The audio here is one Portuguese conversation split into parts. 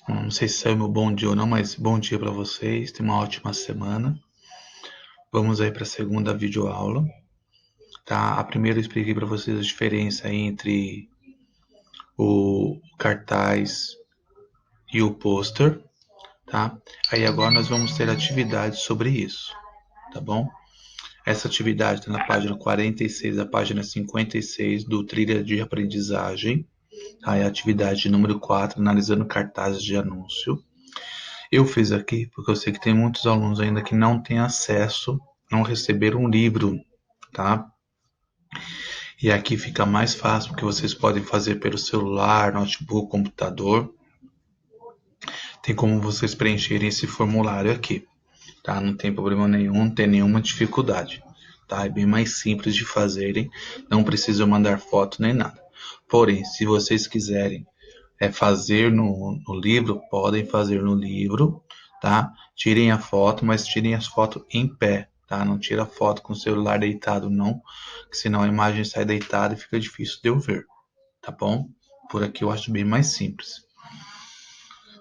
Não sei se saiu meu bom dia ou não, mas bom dia para vocês. Tenham uma ótima semana. Vamos aí para a segunda videoaula. Tá? A primeira eu expliquei para vocês a diferença entre o cartaz e o pôster. Tá? Aí agora nós vamos ter atividades sobre isso. Tá bom? Essa atividade está na página 46, a página 56 do Trilha de Aprendizagem. Tá? É a atividade número 4, analisando cartazes de anúncio. Eu fiz aqui porque eu sei que tem muitos alunos ainda que não têm acesso, não receberam um livro, tá? E aqui fica mais fácil porque vocês podem fazer pelo celular, notebook, computador. Tem como vocês preencherem esse formulário aqui, tá? Não tem problema nenhum, não tem nenhuma dificuldade, tá? É bem mais simples de fazerem, não precisa mandar foto nem nada. Porém, se vocês quiserem fazer no livro, podem fazer no livro, tá? Tirem a foto, mas tirem as fotos em pé, tá? Não tira a foto com o celular deitado, não, que senão a imagem sai deitada e fica difícil de eu ver, tá bom? Por aqui eu acho bem mais simples.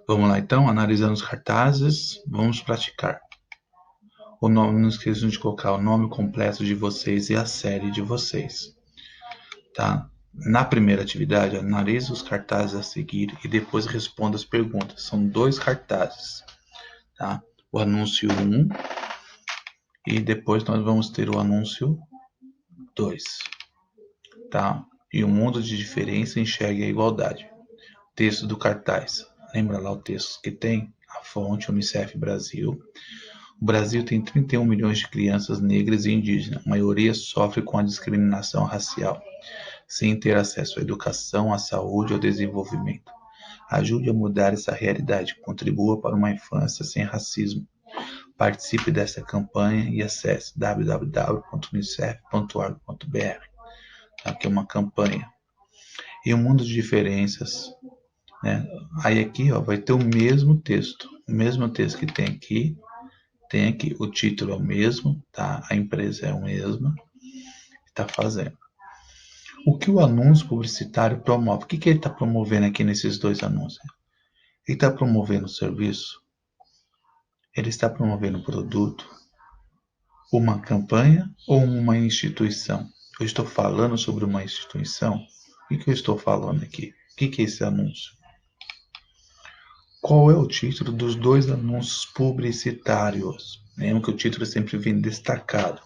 Vamos lá então, analisando os cartazes, vamos praticar. O nome, não esqueçam de colocar o nome completo de vocês e a série de vocês, tá? Na primeira atividade, analise os cartazes a seguir e depois responda as perguntas. São 2 cartazes, tá? O anúncio 1 e depois nós vamos ter o anúncio 2, tá? E o mundo de diferença enxerga a igualdade. Texto do cartaz. Lembra lá o texto que tem? A fonte Unicef Brasil. O Brasil tem 31 milhões de crianças negras e indígenas. A maioria sofre com a discriminação racial, sem ter acesso à educação, à saúde ou ao desenvolvimento. Ajude a mudar essa realidade. Contribua para uma infância sem racismo. Participe dessa campanha e acesse www.unicef.org.br. Aqui é uma campanha. E o mundo de diferenças, né? Aí aqui, ó, vai ter o mesmo texto que tem aqui. O título é o mesmo, tá? A empresa é a mesma, está fazendo. O que o anúncio publicitário promove? O que ele está promovendo aqui nesses 2 anúncios? Ele está promovendo o serviço? Ele está promovendo o produto? Uma campanha ou uma instituição? Eu estou falando sobre uma instituição? O que eu estou falando aqui? O que é esse anúncio? Qual é o título dos 2 anúncios publicitários? Lembra que o título sempre vem destacado,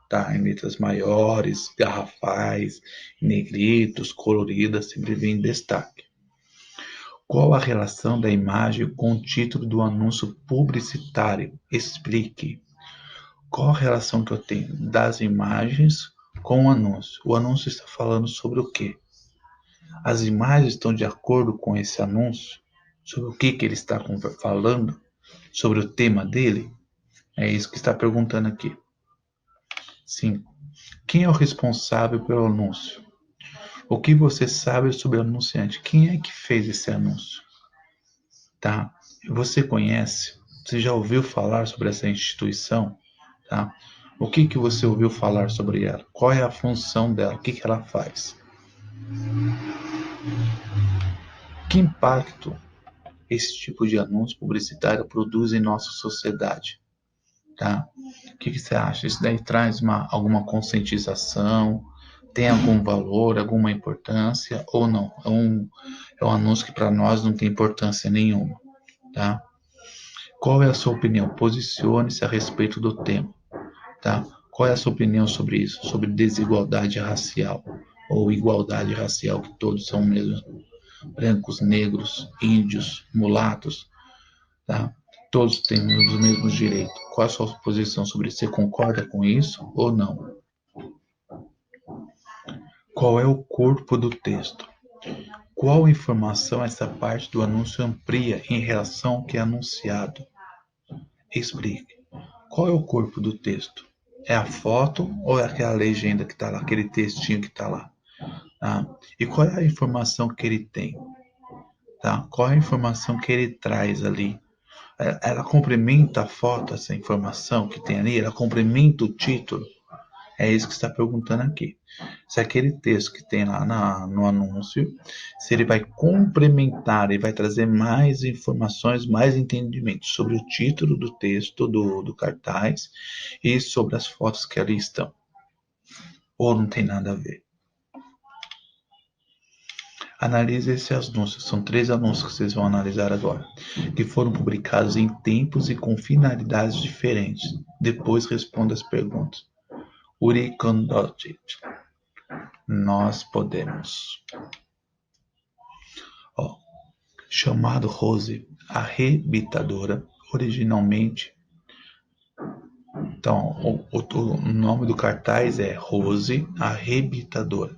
tá? Em letras maiores, garrafais, negritos, coloridas, sempre vem em destaque. Qual a relação da imagem com o título do anúncio publicitário? Explique. Qual a relação que eu tenho das imagens com o anúncio? O anúncio está falando sobre o quê? As imagens estão de acordo com esse anúncio? Sobre o que ele está falando? Sobre o tema dele? É isso que está perguntando aqui. 5. Quem é o responsável pelo anúncio? O que você sabe sobre o anunciante? Quem é que fez esse anúncio? Tá? Você conhece? Você já ouviu falar sobre essa instituição? Tá? O que você ouviu falar sobre ela? Qual é a função dela? O que ela faz? Que impacto esse tipo de anúncio publicitário produz em nossa sociedade? Tá? O que você acha? Isso daí traz alguma conscientização? Tem algum valor, alguma importância ou não? É um anúncio que para nós não tem importância nenhuma. Tá? Qual é a sua opinião? Posicione-se a respeito do tema. Tá? Qual é a sua opinião sobre isso? Sobre desigualdade racial ou igualdade racial, que todos são mesmos, brancos, negros, índios, mulatos, tá? Todos têm os mesmos direitos. Qual a sua posição sobre isso? Você concorda com isso ou não? Qual é o corpo do texto? Qual informação essa parte do anúncio amplia em relação ao que é anunciado? Explique. Qual é o corpo do texto? É a foto ou é aquela legenda que está lá, aquele textinho que está lá? Tá? E qual é a informação que ele tem? Tá? Qual é a informação que ele traz ali? Ela complementa a foto, essa informação que tem ali? Ela complementa o título? É isso que está perguntando aqui. Se aquele texto que tem lá no anúncio, se ele vai complementar e vai trazer mais informações, mais entendimento sobre o título do texto, do cartaz, e sobre as fotos que ali estão. Ou não tem nada a ver. Analise esse anúncio. São 3 anúncios que vocês vão analisar agora, que foram publicados em tempos e com finalidades diferentes. Depois responda as perguntas. Uri Kondochit. Nós podemos. Ó, chamado Rose, a Arrebitadora, originalmente. Então, o nome do cartaz é Rose, a Arrebitadora.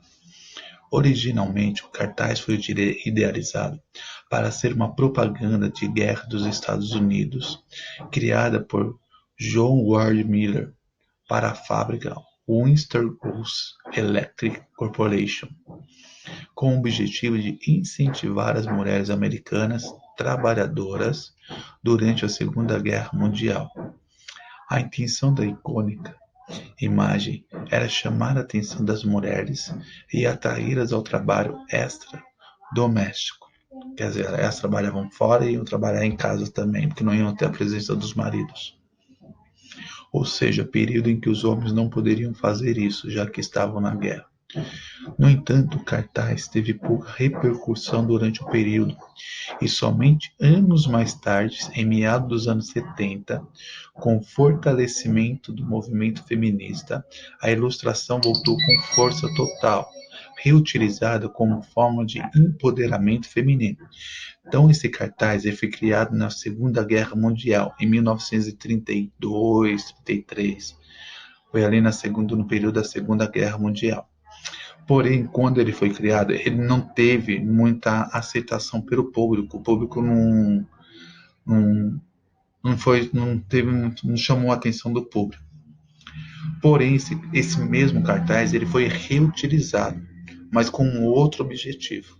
Originalmente, o cartaz foi idealizado para ser uma propaganda de guerra dos Estados Unidos, criada por John Ward Miller para a fábrica Westinghouse Electric Corporation, com o objetivo de incentivar as mulheres americanas trabalhadoras durante a Segunda Guerra Mundial. A intenção da icônica imagem era chamar a atenção das mulheres e atraí-las ao trabalho extra doméstico. Quer dizer, elas trabalhavam fora e iam trabalhar em casa também, porque não iam ter a presença dos maridos. Ou seja, período em que os homens não poderiam fazer isso, já que estavam na guerra. No entanto, o cartaz teve pouca repercussão durante o período, e somente anos mais tarde, em meados dos anos 70, com o fortalecimento do movimento feminista, a ilustração voltou com força total, reutilizada como forma de empoderamento feminino. Então, esse cartaz foi criado na Segunda Guerra Mundial, em 1932, 33. Foi ali no período da Segunda Guerra Mundial. Porém, quando ele foi criado, ele não teve muita aceitação pelo público. O público não chamou a atenção do público. Porém, esse mesmo cartaz ele foi reutilizado, mas com um outro objetivo.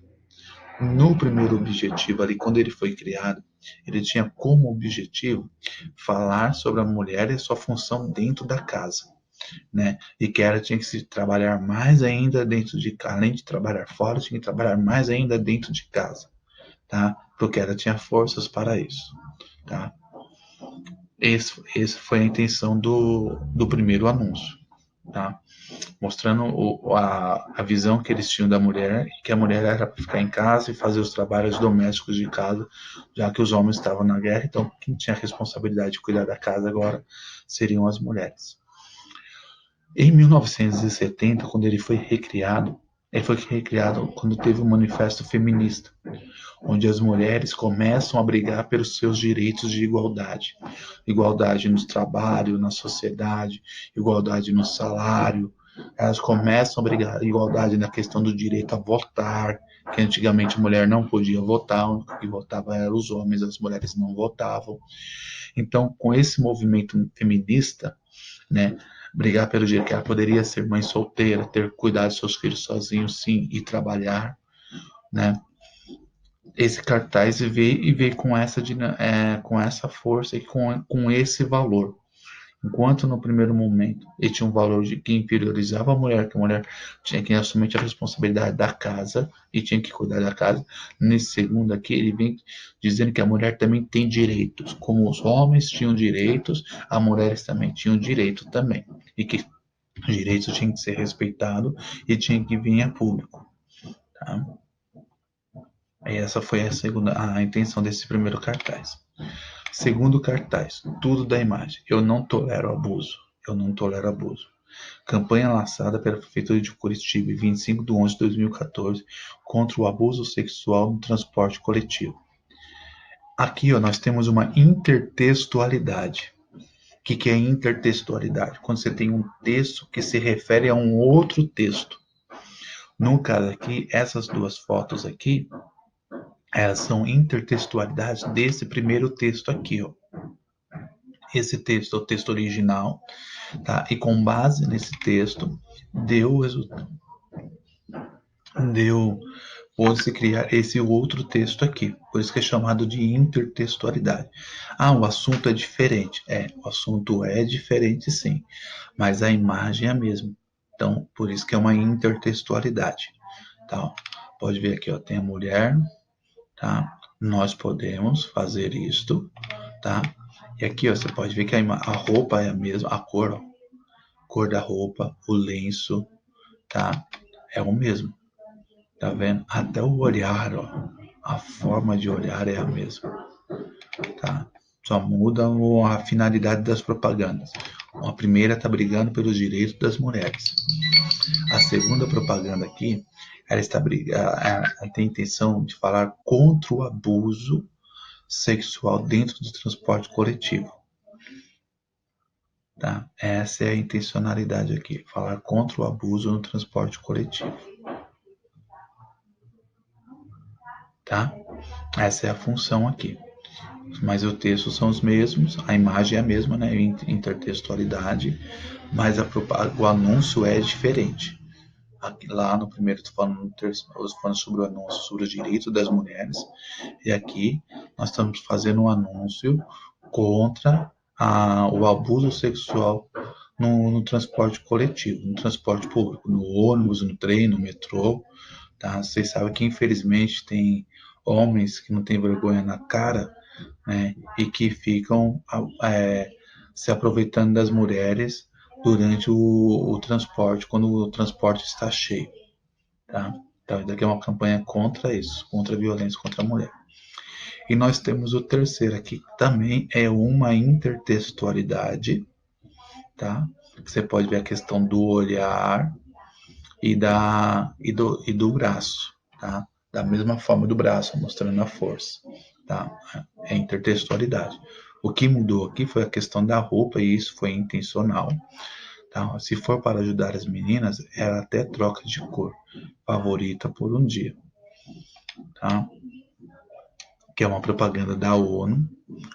No primeiro objetivo ali, quando ele foi criado, ele tinha como objetivo falar sobre a mulher e a sua função dentro da casa. Né? E que ela tinha que se trabalhar mais ainda dentro de casa, além de trabalhar fora, tinha que trabalhar mais ainda dentro de casa, tá? Porque ela tinha forças para isso, tá? Esse foi a intenção do primeiro anúncio, tá? Mostrando a visão que eles tinham da mulher, e que a mulher era para ficar em casa e fazer os trabalhos domésticos de casa, já que os homens estavam na guerra, então quem tinha a responsabilidade de cuidar da casa agora seriam as mulheres. Em 1970, quando ele foi recriado quando teve o Manifesto Feminista, onde as mulheres começam a brigar pelos seus direitos de igualdade. Igualdade no trabalho, na sociedade, igualdade no salário. Elas começam a brigar igualdade na questão do direito a votar, que antigamente a mulher não podia votar, o que votava eram os homens, as mulheres não votavam. Então, com esse movimento feminista, né, brigar pelo direito que ela poderia ser mãe solteira, ter cuidado de seus filhos sozinho, sim, e trabalhar, né? Esse cartaz veio com essa força e com esse valor. Enquanto no primeiro momento ele tinha um valor de que inferiorizava a mulher, que a mulher tinha que assumir a responsabilidade da casa e tinha que cuidar da casa, nesse segundo aqui ele vem dizendo que a mulher também tem direitos, como os homens tinham direitos, as mulheres também tinham direito também, e que os direitos tinham que ser respeitados e tinham que vir a público, tá? E essa foi a intenção desse primeiro cartaz. Segundo cartaz, tudo da imagem. Eu não tolero abuso. Eu não tolero abuso. Campanha lançada pela Prefeitura de Curitiba em 25 de 11 de 2014 contra o abuso sexual no transporte coletivo. Aqui, ó, nós temos uma intertextualidade. O que é intertextualidade? Quando você tem um texto que se refere a um outro texto. No caso aqui, essas duas fotos aqui, elas são intertextualidades desse primeiro texto aqui, ó. Esse texto é o texto original, tá? E com base nesse texto, pôde-se criar esse outro texto aqui. Por isso que é chamado de intertextualidade. Ah, o assunto é diferente. O assunto é diferente, sim. Mas a imagem é a mesma. Então, por isso que é uma intertextualidade. Tá? Pode ver aqui, ó, tem a mulher, tá? Nós podemos fazer isto, tá? E aqui, ó, você pode ver que a roupa é a mesma, a cor, ó, cor da roupa, o lenço, tá? É o mesmo, tá vendo? Até o olhar, ó, a forma de olhar é a mesma, tá? Só muda a finalidade das propagandas. A primeira está brigando pelos direitos das mulheres. A segunda propaganda aqui, ela tem a intenção de falar contra o abuso sexual dentro do transporte coletivo. Tá? Essa é a intencionalidade aqui, falar contra o abuso no transporte coletivo. Tá? Essa é a função aqui. Mas os textos são os mesmos, a imagem é a mesma, né? Intertextualidade, mas o anúncio é diferente. Aqui, lá no primeiro estou falando sobre o anúncio sobre os direitos das mulheres, e aqui nós estamos fazendo um anúncio contra o abuso sexual no transporte coletivo, no transporte público, no ônibus, no trem, no metrô. Tá? Vocês sabem que infelizmente tem homens que não têm vergonha na cara, né, e que ficam se aproveitando das mulheres durante o transporte, quando o transporte está cheio. Tá? Então, isso daqui é uma campanha contra isso, contra a violência contra a mulher. E nós temos o terceiro aqui, que também é uma intertextualidade, tá? Você pode ver a questão do olhar e do braço, tá? Da mesma forma do braço, mostrando a força, tá? É intertextualidade. O que mudou aqui foi a questão da roupa, e isso foi intencional. Tá? Se for para ajudar as meninas, ela até troca de cor favorita por um dia. Tá? Que é uma propaganda da ONU,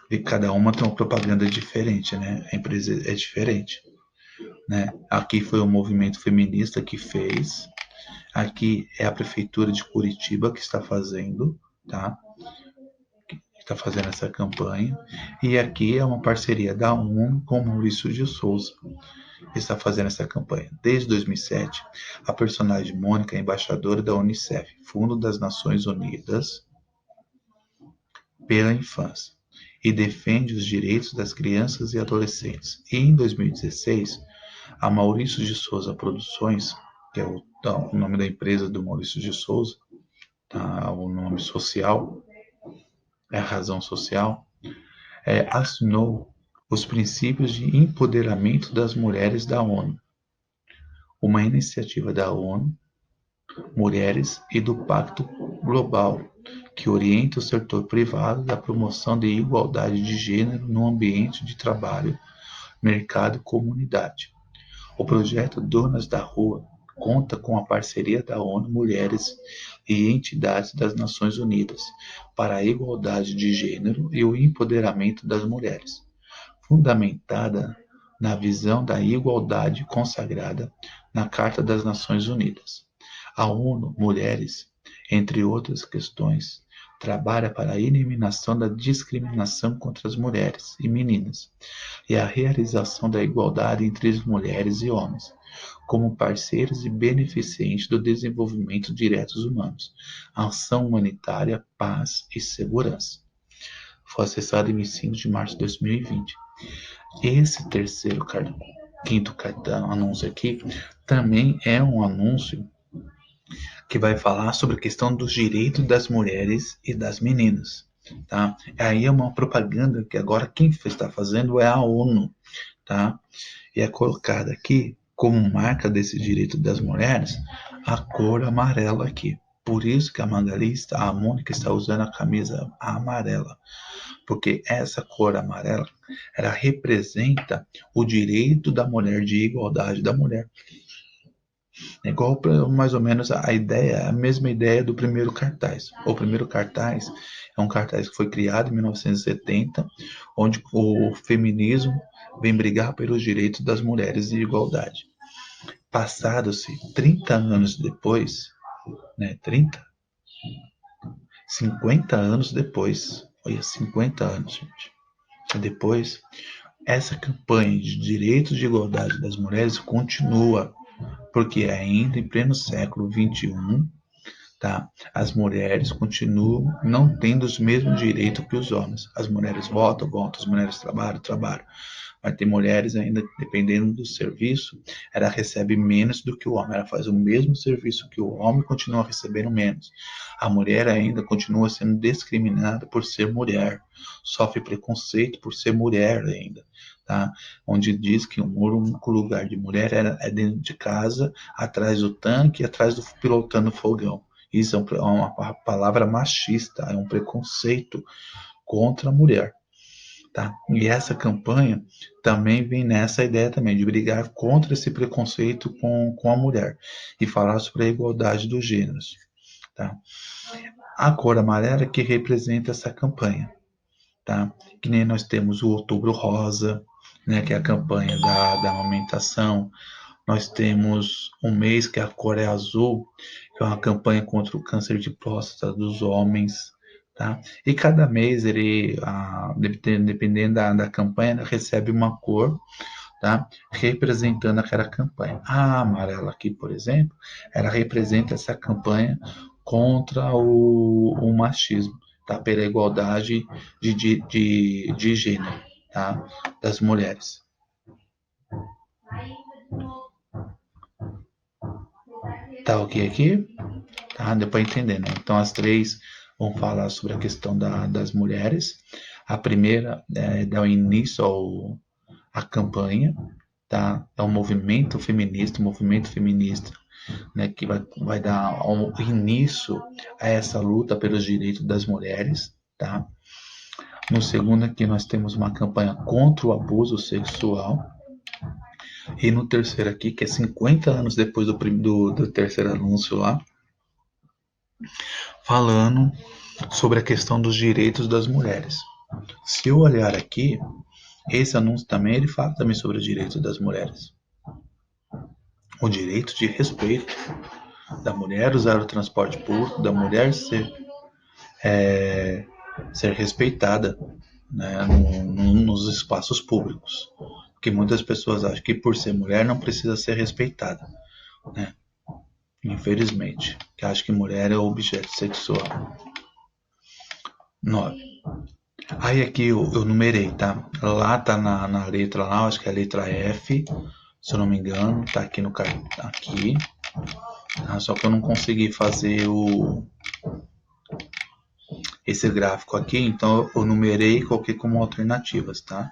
e cada uma tem uma propaganda diferente, né? A empresa é diferente. Né? Aqui foi o movimento feminista que fez, aqui é a prefeitura de Curitiba que está fazendo, tá? Está fazendo essa campanha, e aqui é uma parceria da ONU com Maurício de Souza, que está fazendo essa campanha. Desde 2007, a personagem Mônica é embaixadora da Unicef, Fundo das Nações Unidas pela Infância, e defende os direitos das crianças e adolescentes. E em 2016, a Maurício de Souza Produções, que é o nome da empresa do Maurício de Souza, tá? O nome social, é a razão social, assinou os princípios de empoderamento das mulheres da ONU, uma iniciativa da ONU, Mulheres e do Pacto Global, que orienta o setor privado da promoção de igualdade de gênero no ambiente de trabalho, mercado e comunidade. O projeto Donas da Rua conta com a parceria da ONU Mulheres e entidades das Nações Unidas para a igualdade de gênero e o empoderamento das mulheres, fundamentada na visão da igualdade consagrada na Carta das Nações Unidas. A ONU Mulheres, entre outras questões, trabalha para a eliminação da discriminação contra as mulheres e meninas e a realização da igualdade entre as mulheres e homens, como parceiros e beneficentes do desenvolvimento de direitos humanos, ação humanitária, paz e segurança. Foi acessado em 25 de março de 2020. Esse quinto anúncio aqui também é um anúncio que vai falar sobre a questão dos direitos das mulheres e das meninas. Tá? Aí é uma propaganda que agora quem está fazendo é a ONU. Tá? E é colocada aqui como marca desse direito das mulheres a cor amarela aqui. Por isso que a Mônica está usando a camisa amarela, porque essa cor amarela, ela representa o direito da mulher, de igualdade da mulher. É igual mais ou menos a mesma ideia do primeiro cartaz. O primeiro cartaz é um cartaz que foi criado em 1970, onde o feminismo vem brigar pelos direitos das mulheres e igualdade. Passados-se 30 anos depois, né, 50 anos depois, olha, 50 anos, gente. Depois, essa campanha de direitos de igualdade das mulheres continua, porque ainda em pleno século XXI, tá? As mulheres continuam não tendo os mesmos direitos que os homens. As mulheres votam, votam, as mulheres trabalham, trabalham. Mas tem mulheres ainda, dependendo do serviço, ela recebe menos do que o homem. Ela faz o mesmo serviço que o homem e continua recebendo menos. A mulher ainda continua sendo discriminada por ser mulher. Sofre preconceito por ser mulher ainda. Tá? Onde diz que o único lugar de mulher é dentro de casa, atrás do tanque, atrás do pilotando fogão. Isso é uma palavra machista, é um preconceito contra a mulher. Tá? E essa campanha também vem nessa ideia também de brigar contra esse preconceito com a mulher e falar sobre a igualdade dos gêneros. Tá? A cor amarela que representa essa campanha. Tá? Que nem nós temos o Outubro Rosa, né, que é a campanha da amamentação. Nós temos um mês que a cor é azul, que é uma campanha contra o câncer de próstata dos homens, tá? E cada mês ele, dependendo da campanha, recebe uma cor, tá? Representando aquela campanha. A amarela aqui, por exemplo, ela representa essa campanha contra o machismo, tá? Pela igualdade de gênero, tá? Das mulheres. Tá ok aqui? Tá? Deu para entender, né? Então, as três vão falar sobre a questão das mulheres. A primeira dá o início à campanha, tá? É um movimento feminista, né, que vai dar início a essa luta pelos direitos das mulheres, tá? No segundo aqui nós temos uma campanha contra o abuso sexual. E no terceiro aqui, que é 50 anos depois do terceiro anúncio lá, falando sobre a questão dos direitos das mulheres. Se eu olhar aqui, esse anúncio também ele fala também sobre os direitos das mulheres. O direito de respeito da mulher usar o transporte público, da mulher ser respeitada, né, nos espaços públicos. Porque muitas pessoas acham que por ser mulher não precisa ser respeitada, né? Infelizmente, que acham que mulher é objeto sexual. 9. Aí aqui eu numerei, tá? Lá tá na letra lá, acho que é a letra F, se eu não me engano, tá aqui no aqui, tá? Só que eu não consegui fazer esse gráfico aqui, então eu numerei e coloquei como alternativas, tá?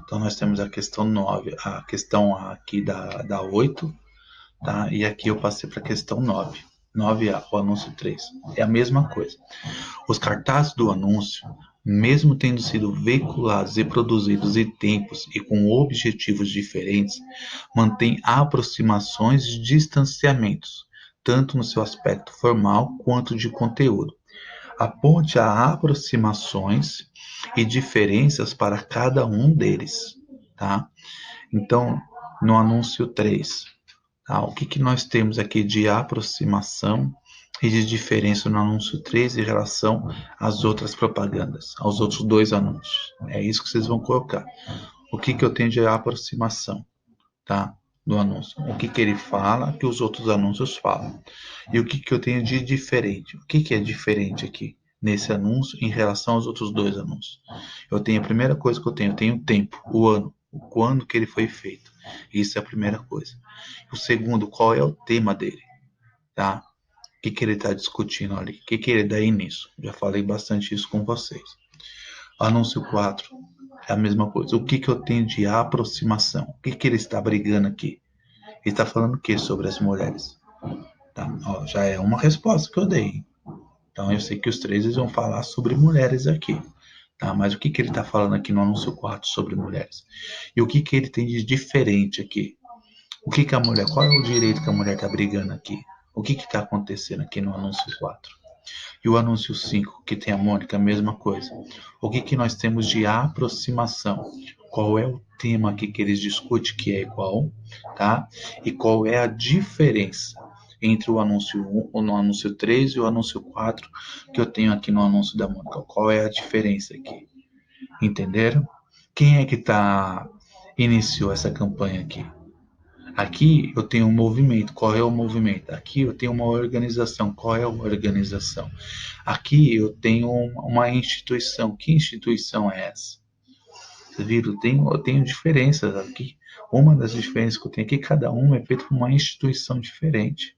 Então nós temos a questão 9, a questão aqui da 8, tá? E aqui eu passei para a questão 9. 9A, o anúncio 3. É a mesma coisa. Os cartazes do anúncio, mesmo tendo sido veiculados e produzidos em tempos e com objetivos diferentes, mantêm aproximações e distanciamentos, tanto no seu aspecto formal quanto de conteúdo. Aponte a aproximações e diferenças para cada um deles, tá? Então, no anúncio 3, tá? O que nós temos aqui de aproximação e de diferença no anúncio 3 em relação às outras propagandas, aos outros dois anúncios? É isso que vocês vão colocar. O que eu tenho de aproximação, tá? Do anúncio. O que ele fala que os outros anúncios falam. E o que eu tenho de diferente. O que é diferente aqui nesse anúncio em relação aos outros dois anúncios? Eu tenho a primeira coisa que eu tenho o tempo, o ano, o quando que ele foi feito. Isso é a primeira coisa. O segundo, qual é o tema dele, tá? O que ele está discutindo ali? O que ele dá início? Já falei bastante isso com vocês. Anúncio 4 é a mesma coisa. O que eu tenho de aproximação? O que ele está brigando aqui? Ele está falando o que sobre as mulheres? Tá? Ó, já é uma resposta que eu dei. Então eu sei que os três eles vão falar sobre mulheres aqui. Tá? Mas o que ele está falando aqui no anúncio 4 sobre mulheres? E o que ele tem de diferente aqui? O que a mulher, qual é o direito que a mulher está brigando aqui? O que está acontecendo aqui no anúncio 4? E o anúncio 5, que tem a Mônica, a mesma coisa. O que nós temos de aproximação? Qual é o tema aqui que eles discutem que é igual, tá? E qual é a diferença entre o anúncio 1, no anúncio 3 e o anúncio 4 que eu tenho aqui no anúncio da Mônica? Qual é a diferença aqui? Entenderam? Quem é que iniciou essa campanha aqui? Aqui eu tenho um movimento. Qual é o movimento? Aqui eu tenho uma organização. Qual é a organização? Aqui eu tenho uma instituição. Que instituição é essa? Vocês viram? Eu tenho diferenças aqui. Uma das diferenças que eu tenho aqui, cada uma é feita por uma instituição diferente.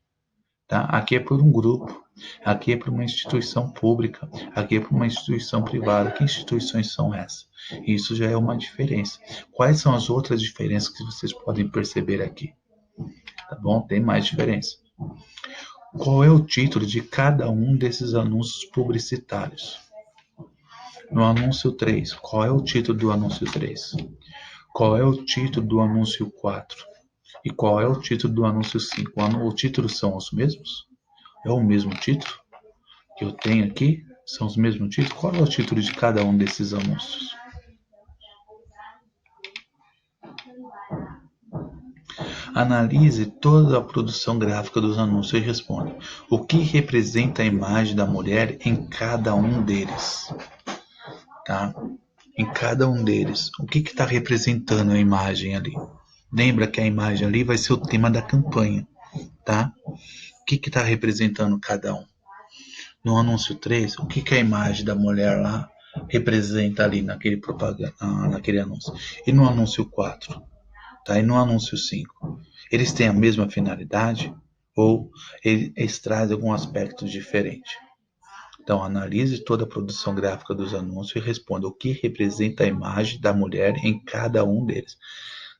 Tá? Aqui é por um grupo. Aqui é por uma instituição pública. Aqui é por uma instituição privada. Que instituições são essas? Isso já é uma diferença. Quais são as outras diferenças que vocês podem perceber aqui? Tá bom? Tem mais diferença. Qual é o título de cada um desses anúncios publicitários? No anúncio 3, qual é o título do anúncio 3? Qual é o título do anúncio 4? E qual é o título do anúncio 5? O título são os mesmos? É o mesmo título que eu tenho aqui? São os mesmos títulos? Qual é o título de cada um desses anúncios? Analise toda a produção gráfica dos anúncios e responda: o que representa a imagem da mulher em cada um deles? Tá? Em cada um deles. O que está representando a imagem ali? Lembra que a imagem ali vai ser o tema da campanha, tá? O que está representando cada um? No anúncio 3, o que a imagem da mulher lá representa ali naquele propaganda, naquele anúncio? E no anúncio 4, tá? E no anúncio 5, eles têm a mesma finalidade ou eles trazem algum aspecto diferente? Então, analise toda a produção gráfica dos anúncios e responda o que representa a imagem da mulher em cada um deles.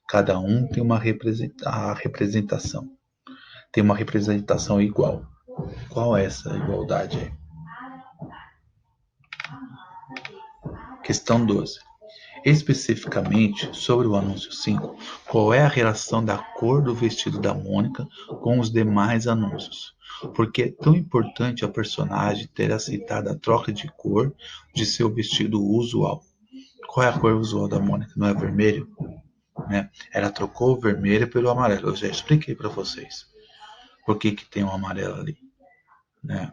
Cada um tem uma representação. Tem uma representação igual. Qual é essa igualdade aí? Questão 12. Especificamente sobre o anúncio 5, qual é a relação da cor do vestido da Mônica com os demais anúncios? Por que é tão importante a personagem ter aceitado a troca de cor de seu vestido usual? Qual é a cor usual da Mônica? Não é vermelho? Né? Ela trocou o vermelho pelo amarelo. Eu já expliquei para vocês por que tem um amarelo ali. Né?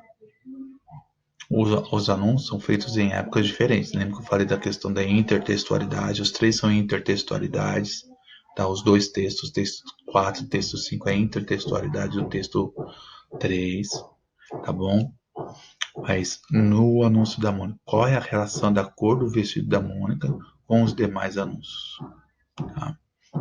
Os anúncios são feitos em épocas diferentes. Lembra que eu falei da questão da intertextualidade? Os três são intertextualidades. Tá? Os dois textos, texto 4 e texto 5 é intertextualidade do texto 3. Tá bom? Mas no anúncio da Mônica, qual é a relação da cor do vestido da Mônica com os demais anúncios? Tá?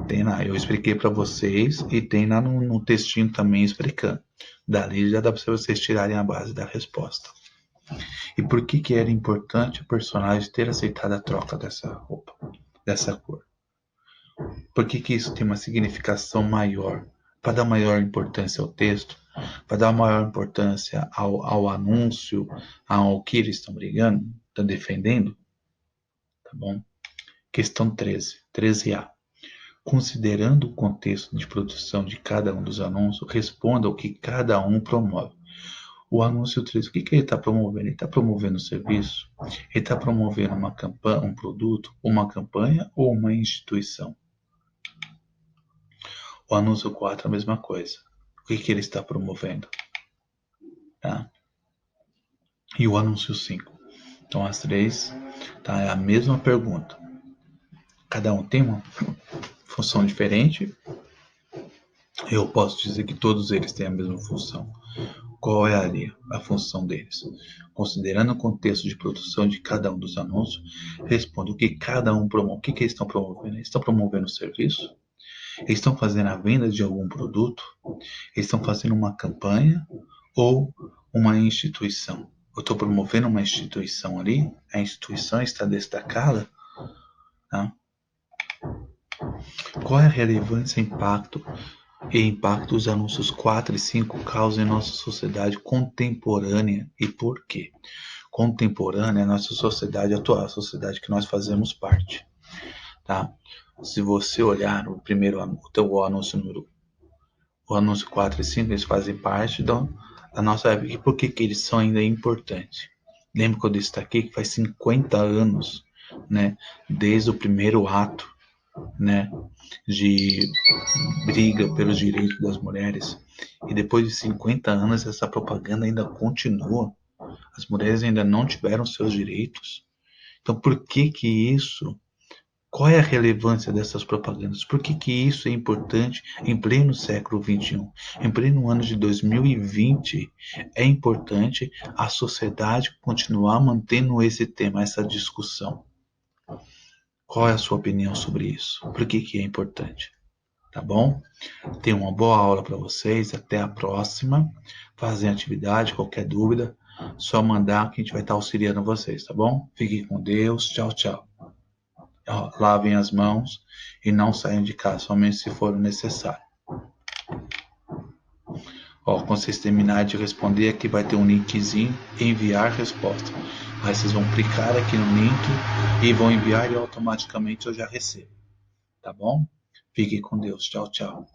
Tem lá, eu expliquei para vocês e tem lá no textinho também explicando. Dali já dá para vocês tirarem a base da resposta. E por que era importante o personagem ter aceitado a troca dessa roupa, dessa cor? Por que isso tem uma significação maior? Para dar maior importância ao texto, para dar maior importância ao anúncio, ao que eles estão brigando, estão defendendo, tá bom? Questão 13, 13A. Considerando o contexto de produção de cada um dos anúncios, responda o que cada um promove. O anúncio 3, o que ele está promovendo? Ele está promovendo um serviço? Ele está promovendo uma campanha, um produto, uma campanha ou uma instituição? O anúncio 4 é a mesma coisa. O que ele está promovendo? Tá? E o anúncio 5? Então, as três, tá? É a mesma pergunta. Cada um tem uma função diferente. Eu posso dizer que todos eles têm a mesma função. Qual é ali a função deles? Considerando o contexto de produção de cada um dos anúncios, responda o que cada um promove. O que eles estão promovendo? Eles estão promovendo o serviço? Eles estão fazendo a venda de algum produto? Eles estão fazendo uma campanha ou uma instituição? Eu estou promovendo uma instituição ali? A instituição está destacada? Tá? Qual é a relevância e impacto dos anúncios 4 e 5 causam em nossa sociedade contemporânea e por quê? Contemporânea é a nossa sociedade atual, a sociedade que nós fazemos parte. Tá? Se você olhar o primeiro o anúncio número, o anúncio 4 e 5, eles fazem parte da nossa época. E por que eles são ainda importantes? Lembra que eu destaquei que faz 50 anos, né, desde o primeiro ato, né, de briga pelos direitos das mulheres. E depois de 50 anos, essa propaganda ainda continua. As mulheres ainda não tiveram seus direitos. Então, por que isso Qual é a relevância dessas propagandas? Por que que isso é importante em pleno século XXI? Em pleno ano de 2020, é importante a sociedade continuar mantendo esse tema, essa discussão. Qual é a sua opinião sobre isso? Por que que é importante? Tá bom? Tenha uma boa aula para vocês. Até a próxima. Fazem atividade, qualquer dúvida, só mandar que a gente vai estar auxiliando vocês, tá bom? Fiquem com Deus. Tchau, tchau. Lavem as mãos e não saiam de casa, somente se for necessário. Quando vocês terminarem de responder, aqui vai ter um linkzinho, enviar resposta. Aí vocês vão clicar aqui no link e vão enviar e automaticamente eu já recebo. Tá bom? Fiquem com Deus. Tchau, tchau.